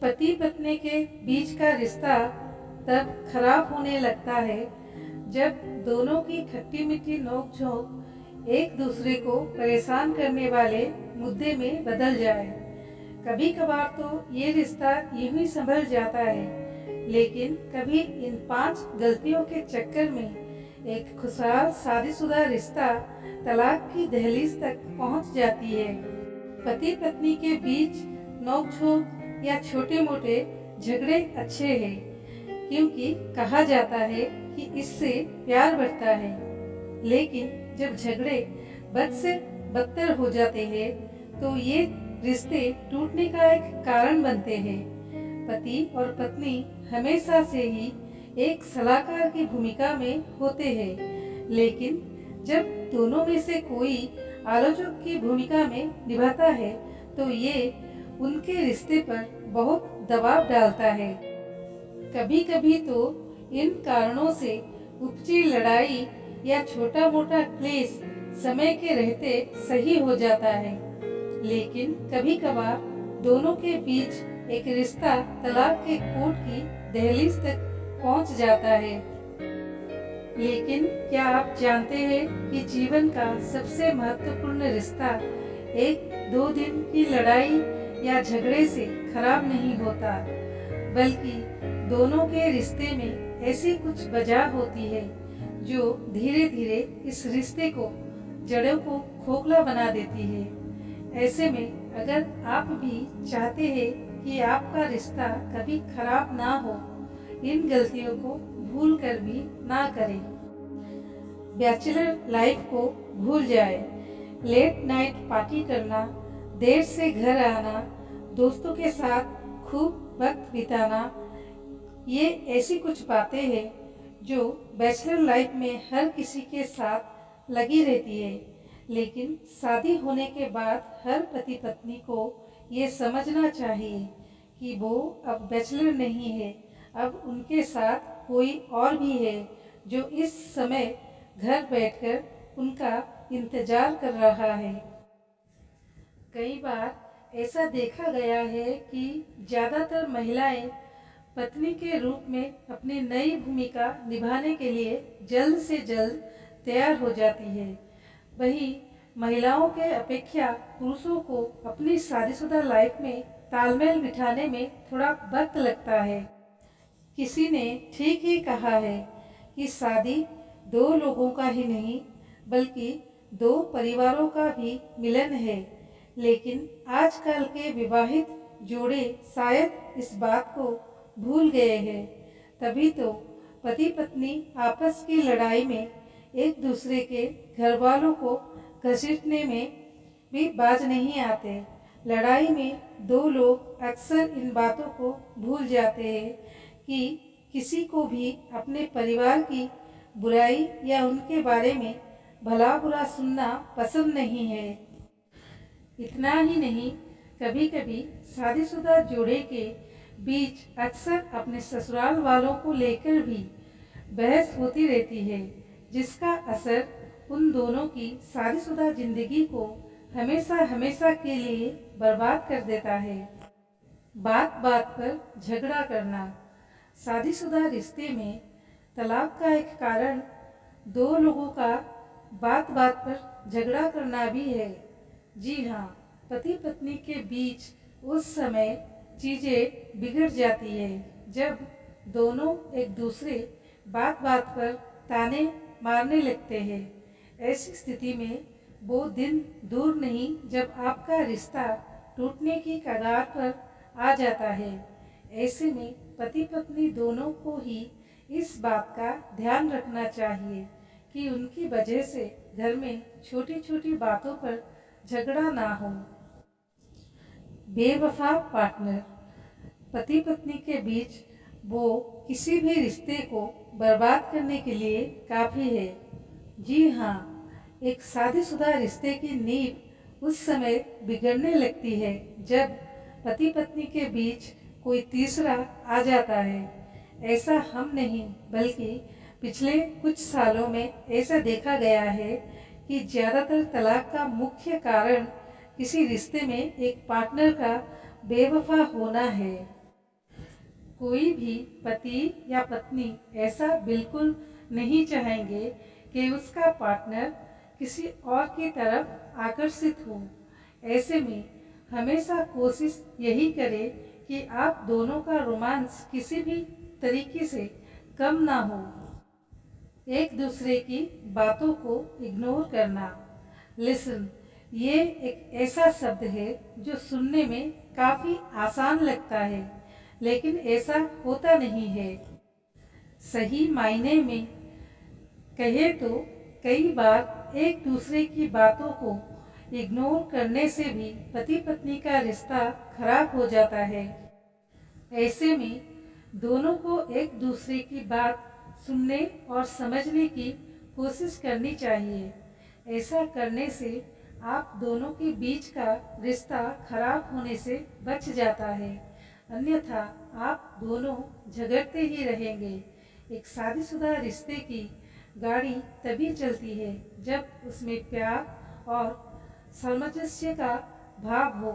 पति पत्नी के बीच का रिश्ता तब खराब होने लगता है जब दोनों की खट्टी मीठी नोक-झोंक एक दूसरे को परेशान करने वाले मुद्दे में बदल जाए। कभी कभार तो ये रिश्ता यूं ही संभल जाता है, लेकिन कभी इन 5 गलतियों के चक्कर में एक खुशहाल शादीशुदा रिश्ता तलाक की दहलीज तक पहुंच जाती है। पति पत्नी के बीच नोक-झोंक या छोटे मोटे झगड़े अच्छे हैं, क्योंकि कहा जाता है कि इससे प्यार बढ़ता है। लेकिन जब झगड़े बद से बदतर हो जाते हैं तो ये रिश्ते टूटने का एक कारण बनते हैं। पति और पत्नी हमेशा से ही एक सलाहकार की भूमिका में होते हैं, लेकिन जब दोनों में से कोई आलोचक की भूमिका में निभाता है तो ये उनके रिश्ते पर बहुत दबाव डालता है। कभी कभी तो इन कारणों से उपजी लड़ाई या छोटा मोटा क्लेश समय के रहते सही हो जाता है, लेकिन कभी कभार दोनों के बीच एक रिश्ता तलाक के कोर्ट की दहलीज तक पहुंच जाता है। लेकिन क्या आप जानते हैं कि जीवन का सबसे महत्वपूर्ण रिश्ता 1-2 दिन की लड़ाई या झगड़े से खराब नहीं होता, बल्कि दोनों के रिश्ते में ऐसी कुछ वजह होती है जो धीरे धीरे इस रिश्ते को जड़ों को खोखला बना देती है। ऐसे में अगर आप भी चाहते हैं कि आपका रिश्ता कभी खराब ना हो, इन गलतियों को भूल कर भी ना करें। बैचलर लाइफ को भूल जाए। लेट नाइट पार्टी करना, देर से घर आना, दोस्तों के साथ खूब वक्त बिताना, ये ऐसी कुछ बातें हैं जो बैचलर लाइफ में हर किसी के साथ लगी रहती है। लेकिन शादी होने के बाद हर पति पत्नी को ये समझना चाहिए कि वो अब बैचलर नहीं है, अब उनके साथ कोई और भी है जो इस समय घर बैठकर उनका इंतजार कर रहा है। कई बार ऐसा देखा गया है कि ज़्यादातर महिलाएं पत्नी के रूप में अपनी नई भूमिका निभाने के लिए जल्द से जल्द तैयार हो जाती है। वहीं महिलाओं के अपेक्षा पुरुषों को अपनी शादीशुदा लाइफ में तालमेल बिठाने में थोड़ा वक्त लगता है। किसी ने ठीक ही कहा है कि शादी 2 लोगों का ही नहीं बल्कि 2 परिवारों का भी मिलन है। लेकिन आजकल के विवाहित जोड़े शायद इस बात को भूल गए हैं, तभी तो पति पत्नी आपस की लड़ाई में एक दूसरे के घर वालों को घसीटने में भी बाज नहीं आते। लड़ाई में 2 लोग अक्सर इन बातों को भूल जाते हैं कि किसी को भी अपने परिवार की बुराई या उनके बारे में भला बुरा सुनना पसंद नहीं है। इतना ही नहीं, कभी कभी शादीशुदा जोड़े के बीच अक्सर अपने ससुराल वालों को लेकर भी बहस होती रहती है, जिसका असर उन दोनों की शादीशुदा जिंदगी को हमेशा हमेशा के लिए बर्बाद कर देता है। बात बात पर झगड़ा करना। शादीशुदा रिश्ते में तलाक का एक कारण 2 लोगों का बात बात पर झगड़ा करना भी है। जी हाँ, पति पत्नी के बीच उस समय चीज़ें बिगड़ जाती है जब दोनों एक दूसरे बात बात पर ताने मारने लगते हैं। ऐसी स्थिति में वो दिन दूर नहीं जब आपका रिश्ता टूटने की कगार पर आ जाता है। ऐसे में पति पत्नी दोनों को ही इस बात का ध्यान रखना चाहिए कि उनकी वजह से घर में छोटी छोटी बातों पर झगड़ा ना हो। बेवफा पार्टनर। पति पत्नी के बीच वो किसी भी रिश्ते को बर्बाद करने के लिए काफ़ी है। जी हाँ, एक शादीशुदा रिश्ते की नींव उस समय बिगड़ने लगती है जब पति पत्नी के बीच कोई तीसरा आ जाता है। ऐसा हम नहीं बल्कि पिछले कुछ सालों में ऐसा देखा गया है कि ज़्यादातर तलाक का मुख्य कारण किसी रिश्ते में एक पार्टनर का बेवफा होना है। कोई भी पति या पत्नी ऐसा बिल्कुल नहीं चाहेंगे कि उसका पार्टनर किसी और की तरफ आकर्षित हो। ऐसे में हमेशा कोशिश यही करें कि आप दोनों का रोमांस किसी भी तरीके से कम ना हो। एक दूसरे की बातों को इग्नोर करना। लिसन, ये एक ऐसा शब्द है जो सुनने में काफ़ी आसान लगता है, लेकिन ऐसा होता नहीं है। सही मायने में कहे तो कई बार एक दूसरे की बातों को इग्नोर करने से भी पति पत्नी का रिश्ता खराब हो जाता है। ऐसे में दोनों को एक दूसरे की बात सुनने और समझने की कोशिश करनी चाहिए। ऐसा करने से आप दोनों के बीच का रिश्ता खराब होने से बच जाता है, अन्यथा आप दोनों झगड़ते ही रहेंगे। एक शादीशुदा रिश्ते की गाड़ी तभी चलती है जब उसमें प्यार और सामंजस्य का भाव हो।